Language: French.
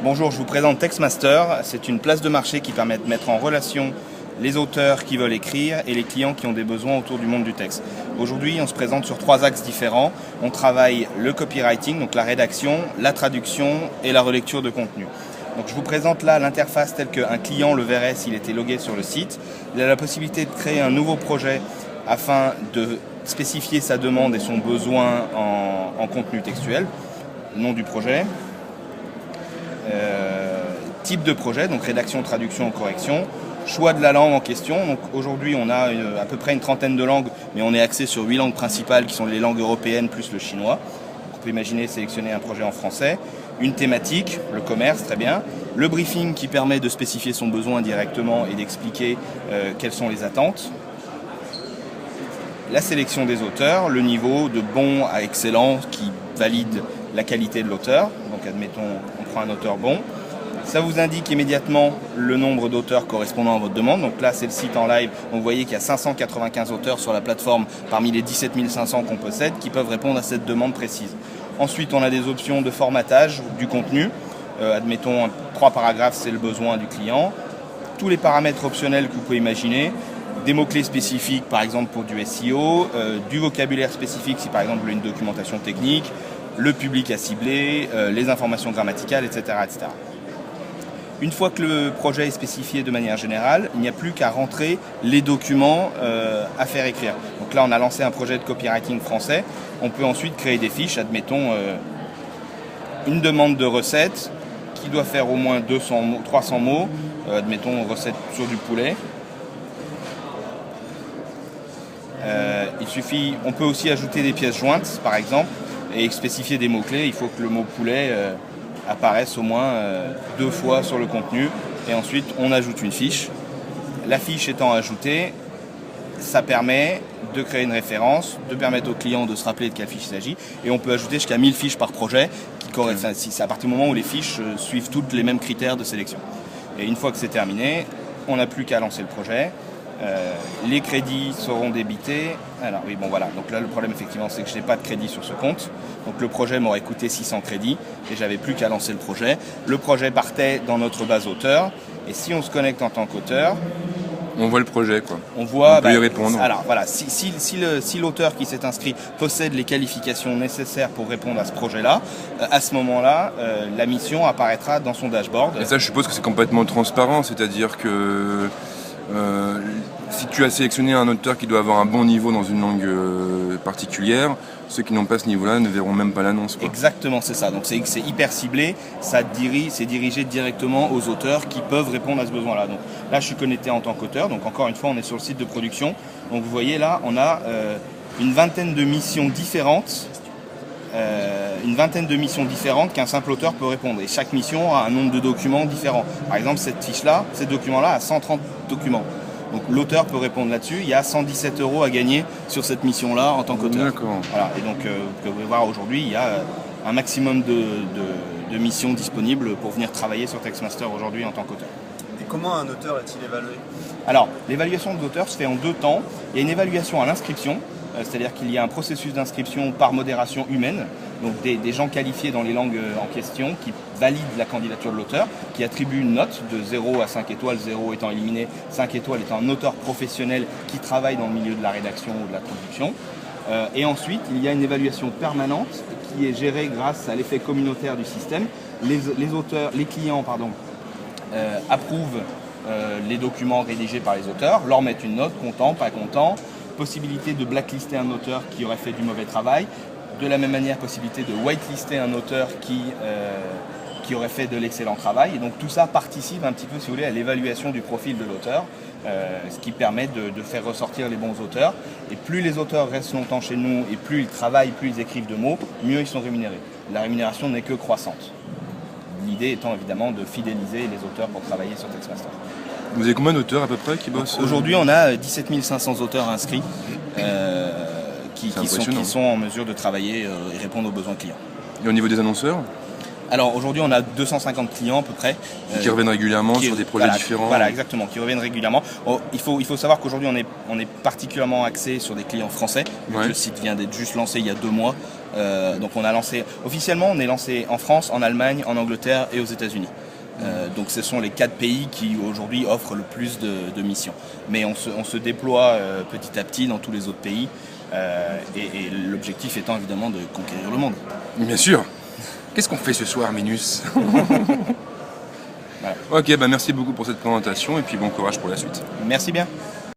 Bonjour, je vous présente Textmaster. C'est une place de marché qui permet de mettre en relation les auteurs qui veulent écrire et les clients qui ont des besoins autour du monde du texte. Aujourd'hui, on se présente sur 3 axes différents. On travaille le copywriting, donc la rédaction, la traduction et la relecture de contenu. Donc je vous présente là l'interface telle qu'un client le verrait s'il était logué sur le site. Il a la possibilité de créer un nouveau projet afin de spécifier sa demande et son besoin en contenu textuel. Nom du projet. Type de projet, donc rédaction, traduction, correction. Choix de la langue en question. Donc aujourd'hui, on a à peu près une trentaine de langues, mais on est axé sur 8 langues principales qui sont les langues européennes plus le chinois. On peut imaginer sélectionner un projet en français. Une thématique, le commerce, très bien. Le briefing qui permet de spécifier son besoin directement et d'expliquer quelles sont les attentes. La sélection des auteurs, le niveau de bon à excellent qui valide la qualité de l'auteur. Donc admettons, on prend un auteur bon. Ça vous indique immédiatement le nombre d'auteurs correspondant à votre demande. Donc là, c'est le site en live. Donc vous voyez qu'il y a 595 auteurs sur la plateforme parmi les 17 500 qu'on possède qui peuvent répondre à cette demande précise. Ensuite, on a des options de formatage du contenu. Admettons, 3 paragraphes, c'est le besoin du client. Tous les paramètres optionnels que vous pouvez imaginer. Des mots-clés spécifiques, par exemple pour du SEO. Du vocabulaire spécifique, si par exemple une documentation technique. Le public à cibler, les informations grammaticales, etc., etc. Une fois que le projet est spécifié de manière générale, il n'y a plus qu'à rentrer les documents à faire écrire. Donc là, on a lancé un projet de copywriting français. On peut ensuite créer des fiches. Admettons une demande de recette qui doit faire au moins 300 mots. Admettons recette sur du poulet. Il suffit, on peut aussi ajouter des pièces jointes, par exemple, et spécifier des mots-clés. Il faut que le mot poulet apparaissent au moins 2 fois sur le contenu et ensuite on ajoute une fiche. La fiche étant ajoutée, ça permet de créer une référence, de permettre au client de se rappeler de quelle fiche il s'agit et on peut ajouter jusqu'à 1000 fiches par projet c'est à partir du moment où les fiches suivent toutes les mêmes critères de sélection. Et une fois que c'est terminé, on n'a plus qu'à lancer le projet. Les crédits seront débités. Alors oui, bon voilà, donc là le problème effectivement c'est que je n'ai pas de crédit sur ce compte, donc le projet m'aurait coûté 600 crédits et j'avais plus qu'à lancer le projet. Le projet partait dans notre base auteur et si on se connecte en tant qu'auteur, on voit le projet quoi. On peut y répondre. Alors voilà, si l'auteur qui s'est inscrit possède les qualifications nécessaires pour répondre à ce projet-là, à ce moment-là, la mission apparaîtra dans son dashboard. Et ça je suppose que c'est complètement transparent, c'est-à-dire que si tu as sélectionné un auteur qui doit avoir un bon niveau dans une langue particulière, ceux qui n'ont pas ce niveau-là ne verront même pas l'annonce. Exactement, c'est ça. Donc c'est hyper ciblé, c'est dirigé directement aux auteurs qui peuvent répondre à ce besoin-là. Donc là, je suis connecté en tant qu'auteur. Donc encore une fois, on est sur le site de production. Donc vous voyez là, on a une vingtaine de missions différentes. Qu'un simple auteur peut répondre. Et chaque mission a un nombre de documents différents. Par exemple, cette fiche-là, ces documents-là a 130 documents. Donc l'auteur peut répondre là-dessus. Il y a 117 € à gagner sur cette mission-là en tant qu'auteur. D'accord. Voilà. Et donc, vous pouvez voir aujourd'hui, il y a un maximum de missions disponibles pour venir travailler sur Textmaster aujourd'hui en tant qu'auteur. Et comment un auteur est-il évalué ? Alors, l'évaluation de l'auteur se fait en 2 temps. Il y a une évaluation à l'inscription. C'est-à-dire qu'il y a un processus d'inscription par modération humaine, donc des gens qualifiés dans les langues en question qui valident la candidature de l'auteur, qui attribuent une note de 0 à 5 étoiles, 0 étant éliminé, 5 étoiles étant un auteur professionnel qui travaille dans le milieu de la rédaction ou de la traduction. Et ensuite, il y a une évaluation permanente qui est gérée grâce à l'effet communautaire du système. Les clients approuvent les documents rédigés par les auteurs, leur mettent une note, content, pas content. Possibilité de blacklister un auteur qui aurait fait du mauvais travail. De la même manière, possibilité de whitelister un auteur qui aurait fait de l'excellent travail. Et donc tout ça participe un petit peu, si vous voulez, à l'évaluation du profil de l'auteur, ce qui permet de faire ressortir les bons auteurs. Et plus les auteurs restent longtemps chez nous et plus ils travaillent, plus ils écrivent de mots, mieux ils sont rémunérés. La rémunération n'est que croissante. L'idée étant évidemment de fidéliser les auteurs pour travailler sur Textmaster. Vous avez combien d'auteurs à peu près qui bossent ? Aujourd'hui, on a 17 500 auteurs inscrits qui sont en mesure de travailler et répondre aux besoins clients. Et au niveau des annonceurs ? Alors aujourd'hui, on a 250 clients à peu près. Qui reviennent régulièrement sur des projets différents. Voilà, exactement, qui reviennent régulièrement. Il faut savoir qu'aujourd'hui, on est particulièrement axé sur des clients français. Ouais. Le site vient d'être juste lancé il y a 2 mois. Donc on a lancé, officiellement on est lancé en France, en Allemagne, en Angleterre et aux États-Unis. Donc ce sont les 4 pays qui aujourd'hui offrent le plus de missions. Mais on se déploie petit à petit dans tous les autres pays et l'objectif étant évidemment de conquérir le monde. Bien sûr. Qu'est-ce qu'on fait ce soir, Minus? Voilà. Ok, bah merci beaucoup pour cette présentation et puis bon courage pour la suite. Merci bien.